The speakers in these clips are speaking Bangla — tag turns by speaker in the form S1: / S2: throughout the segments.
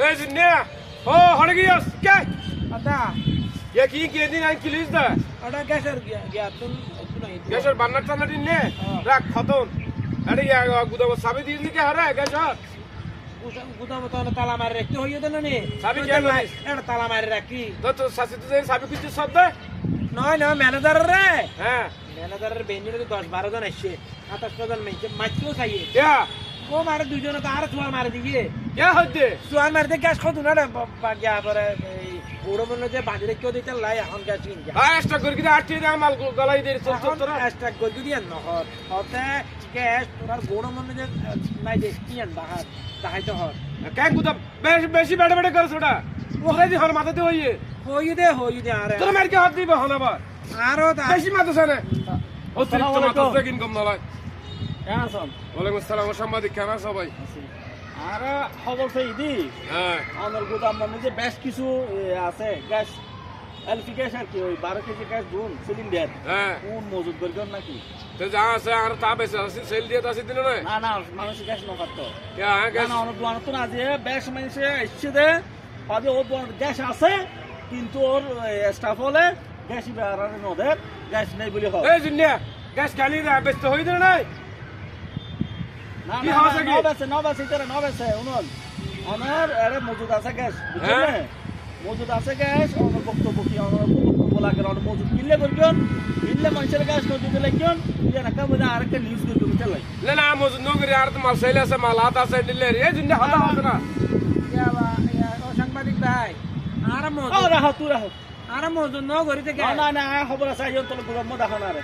S1: এই জিন্নে ও হড়ে গিয়েস কে
S2: আদা
S1: কি দিন আই কিলিস দা
S2: ওটা গ্যাসের গ্যাস তুন নাই
S1: গ্যাসের বান্নার টানা দিন নে রাখ খতম আরে গুদাম সাবি দিন কে হারে গ্যাসর
S2: গুদাম তো তালা মারি রাখতে হইয়ে দেন নি
S1: সাবি কে লইস
S2: এটা তালা মারি রাখি
S1: তো সাসি তো সাবি কিছু সব দে
S2: নয় না ম্যানেজার রে
S1: হ্যাঁ
S2: ম্যানেজারের বেঞ্জিনে তো 10-12 জন আসছে 28 জন মাইকেও চাইয়ে
S1: কে
S2: ও মারে দুজনে তো আর চুয়ার মারি দিয়ে
S1: কে হদ্দে
S2: চুয়ার মারতে গ্যাস খাও না রে গিয়া পরে ওড়ো মনে যে বাঁধি রেখেও দিতে লাই এখন গ্যাস কিন যা
S1: আয় এক্সট্রা করে কি আটকে দে মাল গলাই দে চল চল তোরা
S2: এক্সট্রা করে দিয়ে নহত হতে গ্যাস তোর গোড়ো মনে যে নাই যে কিন বাহার দেখাইতে হর
S1: কে গুদাম বেশি বেড়ে বেড়ে করছ ওটা ওখানে দি হর মাথাতে হইয়ে
S2: হইয়ে দে আরে
S1: তোর মার কে হাত দিবে হন আবার
S2: আরো
S1: বেশি মাথাছে না অতিরিক্ত মাথাছে ইনকাম না লাই
S3: কেন আছেন?
S1: ওয়ালাইকুম আসসালাম সাংবাদিক কেন আছো ভাই
S3: আর খবর পেয়ে দি
S1: হ্যাঁ
S3: আমার গুদাম মানে যে বেশ কিছু আছে গ্যাস এলপি গ্যাস আর কি ওই 12 কেজি গ্যাস দুন সিলিন্ডার
S1: হ্যাঁ
S3: কোন মজুদ করবেন নাকি
S1: তো যা আছে আর তা বেশি আছে সেল দিয়ে তো আছে দিন না
S3: না না মানুষ গ্যাস নকাতো
S1: কে হ্যাঁ
S3: না
S1: গ্যাস
S3: না অনেক দোকান তো না যে বেশ মানুষে এসছে দে পাবে ওর গ্যাস আছে কিন্তু ওর স্টাফ হলে গ্যাসই বেড়ারে নদের গ্যাস নেই বলে হয়
S1: এই জিন্নে গ্যাস খালি রে ব্যস্ত হই দে নাই
S3: না
S1: কি
S3: না
S1: হওয়া থাকে?
S3: নবেছে ইতারে নবেছে উনন আমার এরে মজুদ আছে গ্যাস বুঝছেন
S1: হ্যাঁ।
S3: মজুদ আছে গ্যাস আমার বক্তব্য কি আমার বক্তব্য লাগে আর মজুদ কিনলে করবেন কিনলে মানুষের গ্যাস নজুদ লাগবেন ইয়া না কাম না আরেকটা নিউজ করবেন চলাই
S1: না না মজুদ নগরি আর তো মাল সেল আছে মাল হাত আছে নিলে এই জিন্নে হাতা হবে না
S2: ও সাংবাদিক ভাই আর
S3: ও
S2: মজুদ
S3: রাহ তুই রাহ
S2: আর মজুদ ন গরিতে
S3: না
S2: গ্যাস
S3: না না খবর আছে আইজন তোর গুলাম দেখো না রে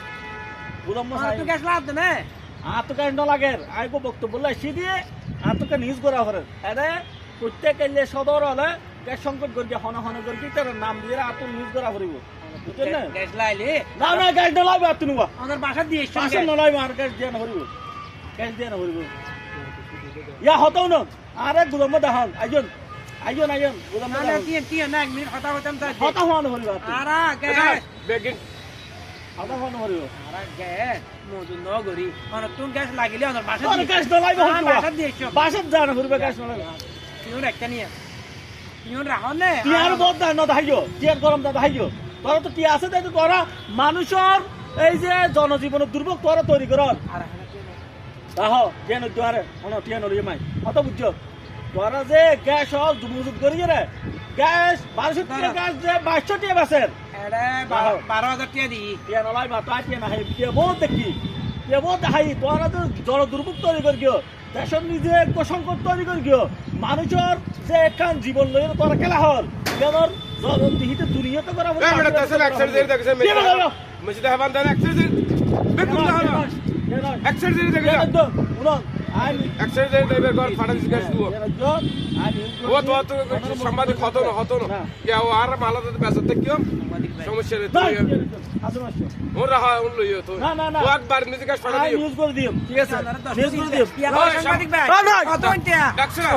S3: গুলাম
S2: আর তো গ্যাস লাদ না
S3: আর তো কেন লাগে আইগো বক্তব্য লাইছি দিয়ে আর তোকে নিউজ করা হরে আরে প্রত্যেক এলে সদর হলে গ্যাস সংকট করি হন হন করি তার নাম দিয়ে আর তো নিউজ করা হরিব বুঝছেন না
S2: গ্যাস লাইলে
S3: না না গ্যাস ডলাইবে আর তুনুবা
S2: আমাদের বাসা দিয়ে এসছে
S3: পাশে নলাইবে আর গ্যাস দিয়ে না হরিব গ্যাস দিয়ে না হরিব ইয়া হতাও না আরে গুলাম দেখান আইজন গুলাম
S2: না না তিন না 1 মিনিট কথা হইতাম তাই
S3: হতা হওয়ানো হরিব
S2: আর গ্যাস
S1: বেগিন
S3: হতা হওয়ানো হরিব
S2: আর গ্যাস মজুদ ন গরি মানে তুন গ্যাস লাগিলে আমাদের বাসা
S3: আর
S2: দিয়ে
S3: গ্যাস ডলাইবে
S2: বাসা দিয়ে এসছে
S3: বাসে জানা হরিব গ্যাস নলাইবে
S2: তিন একটা নিয়ে তিন রাখো না
S3: টিয়ার বহুত দান না দেখাইও টিয়ার গরম দা দেখাইও তোরা তো টিয়া আছে তাই তো তোরা মানুষের এই যে জনজীবনের দুর্ভোগ তোরা তৈরি কর
S2: আর
S3: দাহ যেন দুয়ারে হন টিয়া নলিয়ে মাই কত বুঝছো তোরা যে গ্যাস হল মজুদ করি রে গ্যাস 1200 টাকা গ্যাস যে 2200 টাকা বেচেন
S2: এড়ে 12000 টাকা দি
S3: টিয়া নলাই মা তাই টিয়া নাই টিয়া বহুত দেখি টিয়া বহুত দেখাই তোরা তো জন দুর্ভোগ তৈরি করি গিয়ে দেশের নিজে এক সংকট তৈরি করি গিয়ে মানুষের যে একখান জীবন লইয়ে তোরা খেলা হল যেমন জগৎ দুনিয়া তো করা
S1: এই বেটা তাসল এক্সারসাইজ দিয়ে দেখছে মসজিদে হবান দেন এক্সারসাইজ বেকুল না হলো এক্সারসাইজ দেখে যা এক্সারসাইজ দিয়ে বের কর ফাটা দিস গ্যাস দুও ও তো সাংবাদিক হতো না কে ও আর মালা তো বেসতে কিও সমস্যা রে তুই ওর রাহা উন লইও তো ও একবার নিজে গ্যাস ফাটা দিও
S3: নিউজ করে দিও ঠিক আছে
S2: নিউজ করে দিও সাংবাদিক ভাই কত টাকা
S1: ডাকছ না